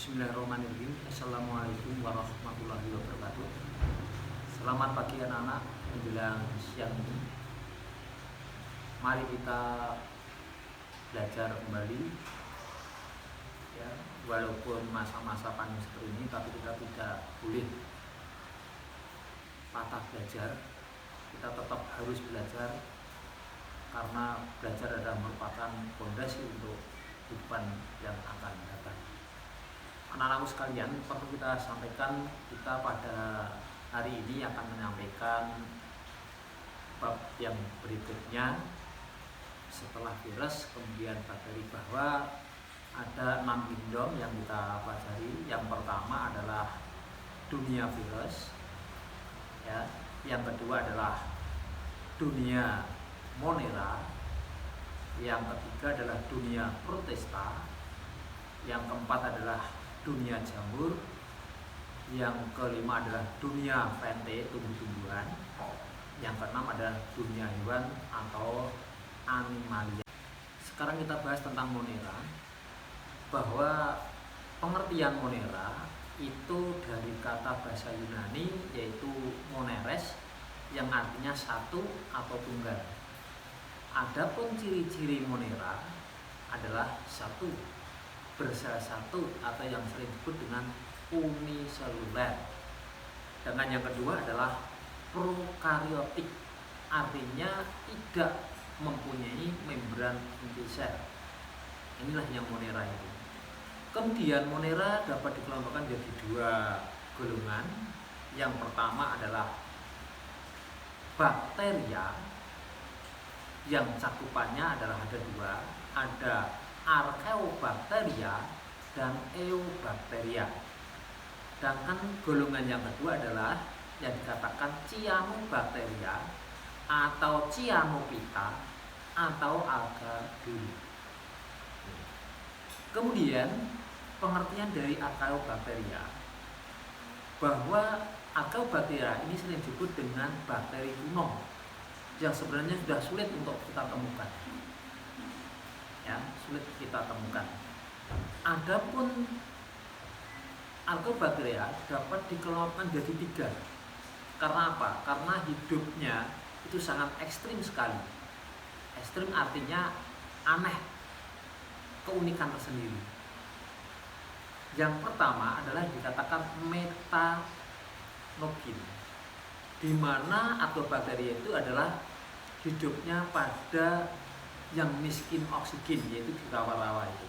Bismillahirrahmanirrahim. Assalamualaikum warahmatullahi wabarakatuh. Selamat pagi anak-anak menjelang siang ini. Mari kita belajar kembali ya, walaupun masa-masa pandemi seperti ini, tapi kita tidak boleh patah belajar. Kita tetap harus belajar karena belajar adalah merupakan fondasi untuk kehidupan yang akan datang. Anak-anakku sekalian, perlu kita sampaikan, kita pada hari ini akan menyampaikan bab yang berikutnya setelah virus kemudian bakteri, bahwa ada 6 bidang yang kita pelajari. Yang pertama adalah dunia virus ya. Yang kedua adalah dunia Monera. Yang ketiga adalah dunia Protista. Yang keempat adalah dunia jamur. Yang kelima adalah dunia Vente, tumbuh-tumbuhan. Yang keenam adalah dunia hewan atau animalia. Sekarang kita bahas tentang Monera, bahwa pengertian Monera itu dari kata bahasa Yunani yaitu moneres, yang artinya satu atau tunggal. Adapun ciri-ciri Monera adalah satu, bersel satu atau yang sering disebut dengan uniseluler. Dengan yang kedua adalah prokariotik, artinya tidak mempunyai membran inti sel. Inilah yang Monera itu. Kemudian Monera dapat dikelompokkan menjadi 2 golongan. Yang pertama adalah bakteria, yang cakupannya adalah ada 2, ada Archaeobacteria dan Eubacteria. Sedangkan golongan yang kedua adalah yang dikatakan Cyanobacteria atau Cyanophyta atau alga dulu. Kemudian pengertian dari Archaeobacteria, bahwa Archaeobacteria ini sering disebut dengan bakteri kuno yang sebenarnya sudah sulit untuk kita temukan. Ya, sulit kita temukan. Adapun Archaeobacteria dapat dikelompokkan jadi 3. Karena apa? Karena hidupnya itu sangat ekstrim sekali. Ekstrim artinya aneh, keunikan tersendiri. Yang pertama adalah dikatakan metanogin, di mana Archaeobacteria itu adalah hidupnya pada yang miskin oksigen, yaitu di rawa-rawa itu.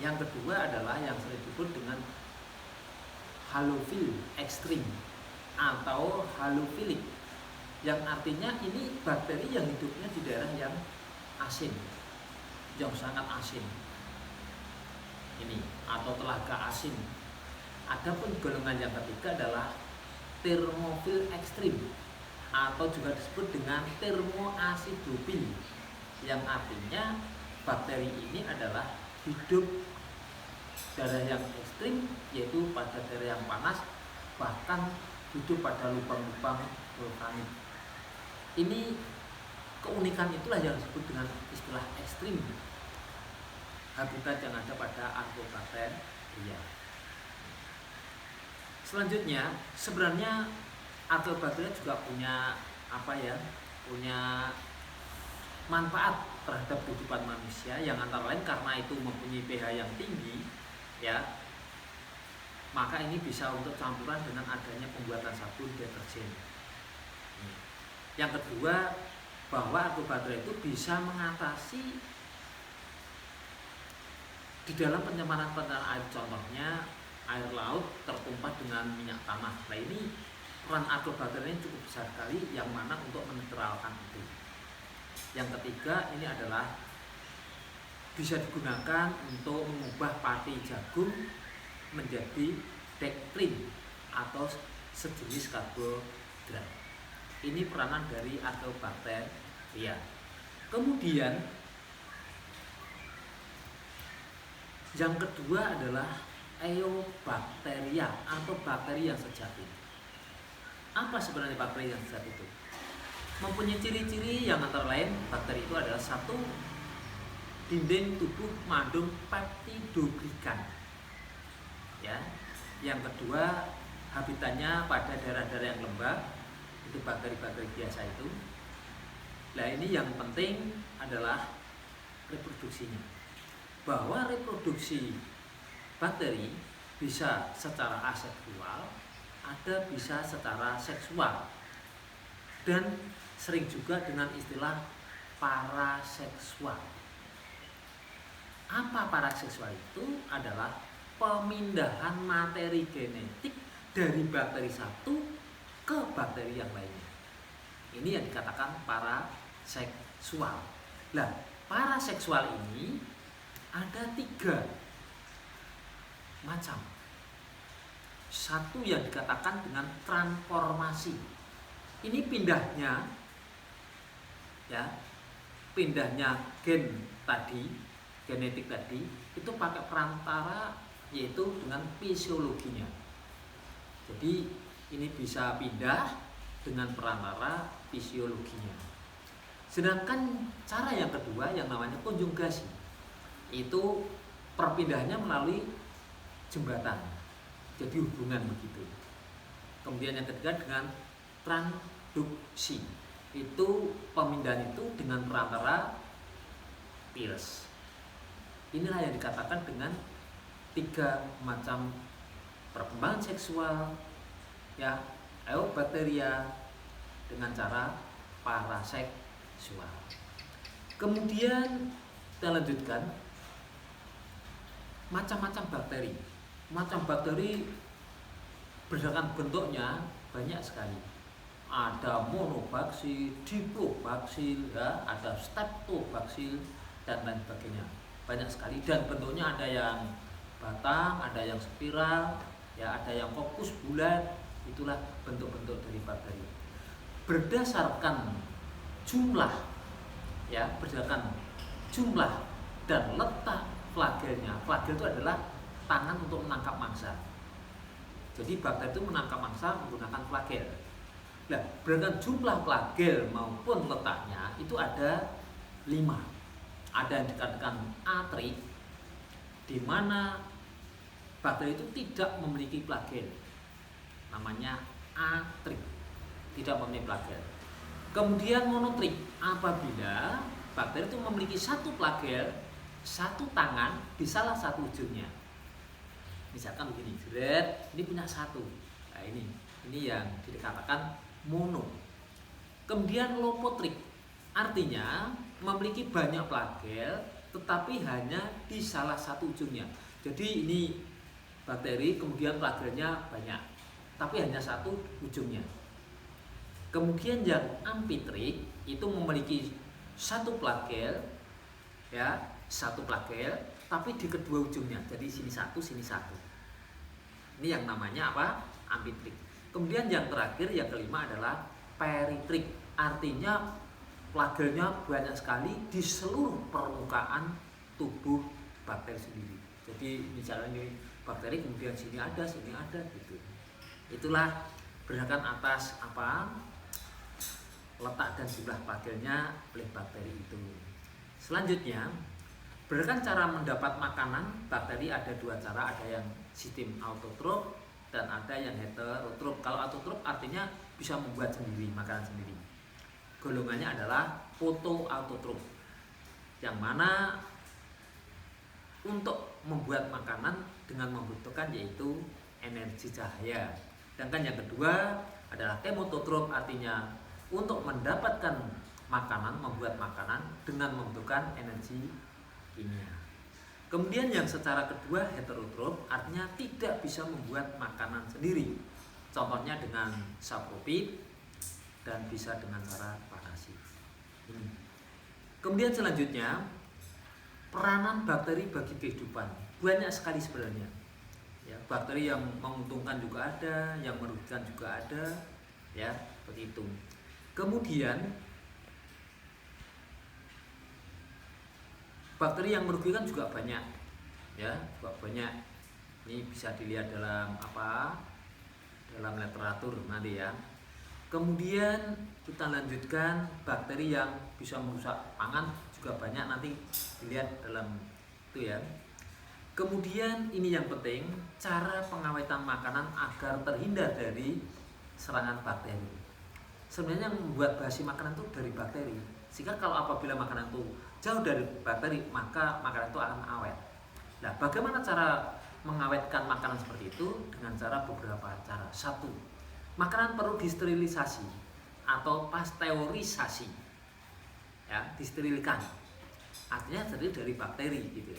Yang kedua adalah yang sering disebut dengan halofil ekstrim atau halofilik, yang artinya ini bakteri yang hidupnya di daerah yang asin, yang sangat asin ini, atau telaga asin. Adapun golongan yang ketiga adalah termofil ekstrim atau juga disebut dengan termoasidofil, yang artinya bakteri ini adalah hidup daerah yang ekstrim, yaitu pada daerah yang panas, bahkan hidup pada lubang-lubang vulkanik. Ini keunikan itulah yang disebut dengan istilah ekstrim, habitat yang ada pada Archaeobacteria. Selanjutnya, sebenarnya Archaeobacteria juga punya punya manfaat terhadap kehidupan manusia, yang antara lain karena itu mempunyai pH yang tinggi ya, maka ini bisa untuk campuran dengan adanya pembuatan sabun deterjen. Yang kedua, bahwa Archaeobacteria itu bisa mengatasi di dalam pencemaran air, contohnya air laut tertumpah dengan minyak tanah. Nah, ini peran Archaeobacteria ini cukup besar sekali, yang mana untuk menetralkan itu. Yang ketiga, ini adalah bisa digunakan untuk mengubah pati jagung menjadi dektin atau sejenis karbohidrat. Ini peranan dari Archaeobacteria. Kemudian yang kedua adalah Eubacteria atau bakteri yang sejati. Apa sebenarnya bakteri yang sejati itu? Mempunyai ciri-ciri yang antara lain, bakteri itu adalah satu, dinding tubuh mengandung peptidoglikan. Yang kedua, habitatnya pada daerah-daerah yang lembab, itu bakteri-bakteri biasa itu. Nah ini yang penting adalah reproduksinya. Bahwa reproduksi bakteri bisa secara aseksual, ada bisa secara seksual, dan sering juga dengan istilah paraseksual. Apa paraseksual itu? Adalah pemindahan materi genetik dari bakteri satu ke bakteri yang lainnya. Ini yang dikatakan paraseksual. Nah, paraseksual ini ada 3 macam. Satu yang dikatakan dengan transformasi. Ini pindahnya, ya, pindahnya gen tadi, genetik tadi, itu pakai perantara, yaitu dengan fisiologinya. Jadi ini bisa pindah dengan perantara fisiologinya. Sedangkan cara yang kedua yang namanya konjugasi, itu perpindahannya melalui jembatan, jadi hubungan begitu. Kemudian yang ketiga dengan transduksi, itu pemindahan itu dengan perantara virus. Inilah yang dikatakan dengan 3 macam perkembangan seksual, ya, eubakteria dengan cara paraseksual. Kemudian kita lanjutkan macam-macam bakteri. Macam bakteri berdasarkan bentuknya banyak sekali. Ada monobaksil, diplobaksil, ya, ada streptobaksil dan lain sebagainya. Banyak sekali, dan bentuknya ada yang batang, ada yang spiral, ya, ada yang fokus bulat. Itulah bentuk-bentuk dari bakteri. Berdasarkan jumlah, ya, berdasarkan jumlah dan letak flagelnya. Flagel itu adalah tangan untuk menangkap mangsa. Jadi bakteri itu menangkap mangsa menggunakan flagel. Nah, berdasarkan jumlah flagel maupun letaknya itu ada 5. Ada yang dikatakan atrik, di mana bakteri itu tidak memiliki flagel, namanya atrik, tidak memiliki flagel. Kemudian monotrik, apabila bakteri itu memiliki 1 flagel, 1 tangan di salah satu ujungnya. Misalkan begini, ini punya 1. Nah ini yang dikatakan mono. Kemudian lopotrik, artinya memiliki banyak flagel tetapi hanya di salah satu ujungnya. Jadi ini bakteri kemudian flagelnya banyak tapi hanya 1 ujungnya. Kemudian yang ampitrik itu memiliki 1 flagel, ya, 1 flagel tapi di kedua ujungnya. Jadi sini 1, sini 1. Ini yang namanya apa? Ampitrik. Kemudian yang terakhir, yang kelima adalah peritrik. Artinya flagelnya banyak sekali di seluruh permukaan tubuh bakteri sendiri. Jadi misalnya ini bakteri, kemudian sini ada gitu. Itulah berdasarkan atas apa? Letak dan jumlah flagelnya oleh bakteri itu. Selanjutnya, berdasarkan cara mendapat makanan, bakteri ada 2 cara, ada yang sistem autotrof dan ada yang heterotrof. Kalau autotrof artinya bisa membuat sendiri makanan sendiri. Golongannya adalah fotoautotrof, yang mana untuk membuat makanan dengan membutuhkan yaitu energi cahaya. Sedangkan yang kedua adalah kemototrof, artinya untuk mendapatkan makanan, membuat makanan dengan membutuhkan energi kimia. Kemudian yang secara kedua heterotrof, artinya tidak bisa membuat makanan sendiri. Contohnya dengan saprofit dan bisa dengan cara parasit. Kemudian selanjutnya, peranan bakteri bagi kehidupan banyak sekali sebenarnya. Ya, bakteri yang menguntungkan juga ada, yang merugikan juga ada, ya, seperti itu. Kemudian bakteri yang merugikan juga banyak, ya, juga banyak. Ini bisa dilihat dalam apa? Dalam literatur nanti ya. Kemudian kita lanjutkan bakteri yang bisa merusak pangan juga banyak, nanti dilihat dalam itu ya. Kemudian ini yang penting, cara pengawetan makanan agar terhindar dari serangan bakteri. Sebenarnya yang membuat basi makanan itu dari bakteri. Sehingga kalau apabila makanan itu jauh dari bakteri, maka makanan itu akan awet. Nah, bagaimana cara mengawetkan makanan seperti itu? Dengan cara beberapa cara. Satu, makanan perlu disterilisasi atau pasteurisasi. Ya, disterilkan. Artinya terdiri dari bakteri gitu.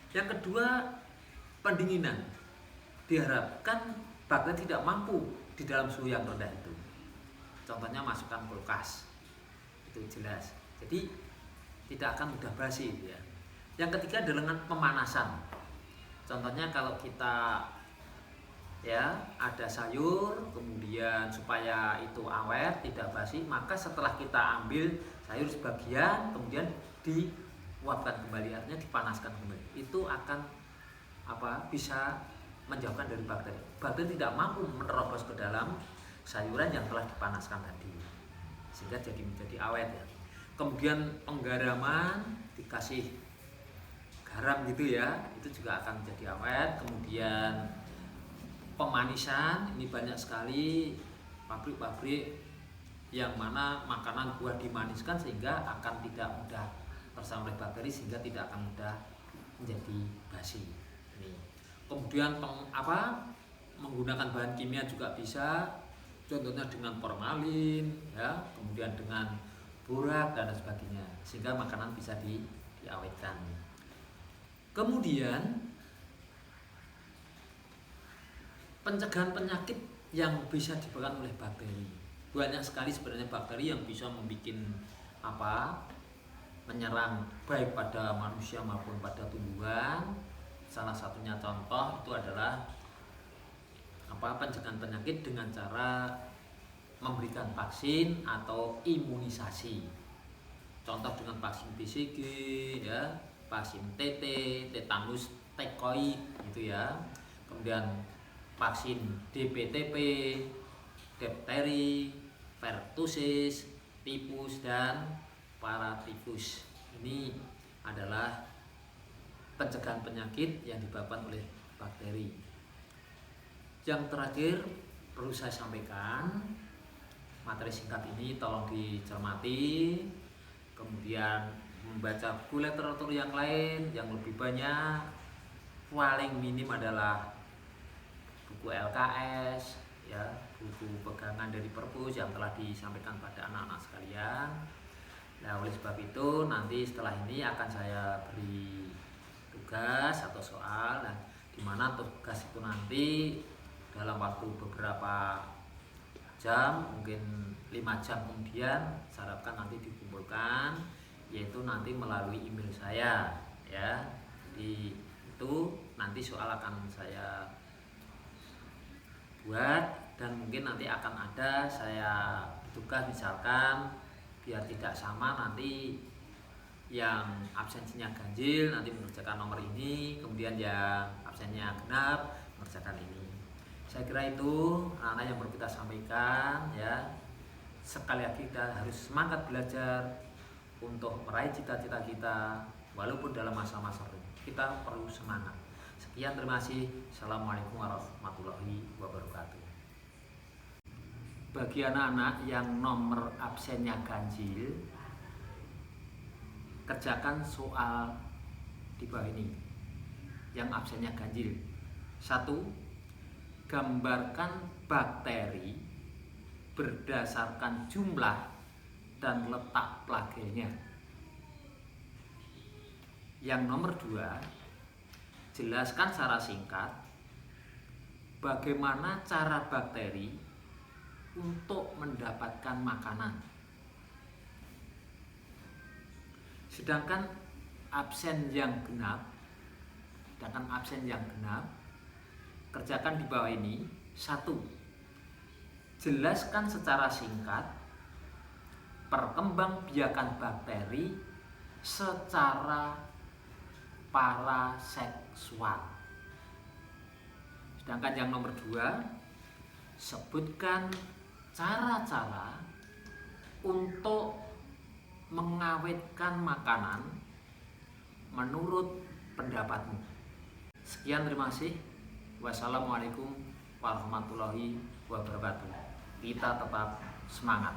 Yang kedua, pendinginan. Diharapkan bakteri tidak mampu di dalam suhu yang rendah itu. Contohnya masukkan kulkas. Itu jelas. Jadi tidak akan mudah basi ya. Yang ketiga adalah pemanasan. Contohnya kalau kita ya ada sayur, kemudian supaya itu awet, tidak basi, maka setelah kita ambil sayur sebagian, kemudian diuapkan kembali, artinya dipanaskan kembali. Itu akan bisa menjauhkan dari bakteri. Bakteri tidak mampu menerobos ke dalam sayuran yang telah dipanaskan tadi, sehingga menjadi awet ya. Kemudian penggaraman, dikasih garam gitu ya, itu juga akan menjadi awet. Kemudian pemanisan, ini banyak sekali pabrik-pabrik yang mana makanan buah dimaniskan sehingga akan tidak mudah terserang oleh bakteri, sehingga tidak akan mudah menjadi basi. Ini. Kemudian menggunakan bahan kimia juga bisa, contohnya dengan formalin ya, kemudian dengan borak dan sebagainya, sehingga makanan bisa diawetkan. Kemudian pencegahan penyakit yang bisa disebabkan oleh bakteri. Banyak sekali sebenarnya bakteri yang bisa membuat menyerang baik pada manusia maupun pada tumbuhan. Salah satunya contoh itu adalah pencegahan penyakit dengan cara memberikan vaksin atau imunisasi. Contoh dengan vaksin BCG ya, vaksin TT, tetanus tekoid gitu ya. Kemudian vaksin DPTP, difteri, pertussis, tifus dan paratifus. Ini adalah pencegahan penyakit yang disebabkan oleh bakteri. Yang terakhir perlu saya sampaikan, materi singkat ini tolong dicermati, kemudian membaca buku literatur yang lain yang lebih banyak. Paling minim adalah buku LKS ya, buku pegangan dari perpus yang telah disampaikan pada anak-anak sekalian. Nah, oleh sebab itu nanti setelah ini akan saya beri tugas atau soal, dan dimana tugas itu nanti dalam waktu beberapa jam, mungkin 5 jam kemudian, saya harapkan nanti dikumpulkan, yaitu nanti melalui email saya ya. Jadi itu nanti soal akan saya buat, dan mungkin nanti akan ada saya tugas, misalkan biar tidak sama, nanti yang absensinya ganjil nanti mengerjakan nomor ini, kemudian yang absennya genap mengerjakan ini. Saya kira itu anak-anak yang perlu kita sampaikan ya. Sekali lagi kita harus semangat belajar untuk meraih cita-cita kita, walaupun dalam masa-masa kita perlu semangat. Sekian, terima kasih. Assalamualaikum warahmatullahi wabarakatuh. Bagi anak-anak yang nomor absennya ganjil, kerjakan soal di bawah ini yang absennya ganjil. 1. Gambarkan bakteri berdasarkan jumlah dan letak flagelnya. Yang nomor 2, jelaskan secara singkat bagaimana cara bakteri untuk mendapatkan makanan. Sedangkan absen yang genap, kerjakan di bawah ini. 1. Jelaskan secara singkat perkembangbiakan bakteri secara paraseksual. Sedangkan yang nomor 2, sebutkan cara-cara untuk mengawetkan makanan menurut pendapatmu. Sekian, terima kasih. Wassalamualaikum warahmatullahi wabarakatuh. Kita tetap semangat.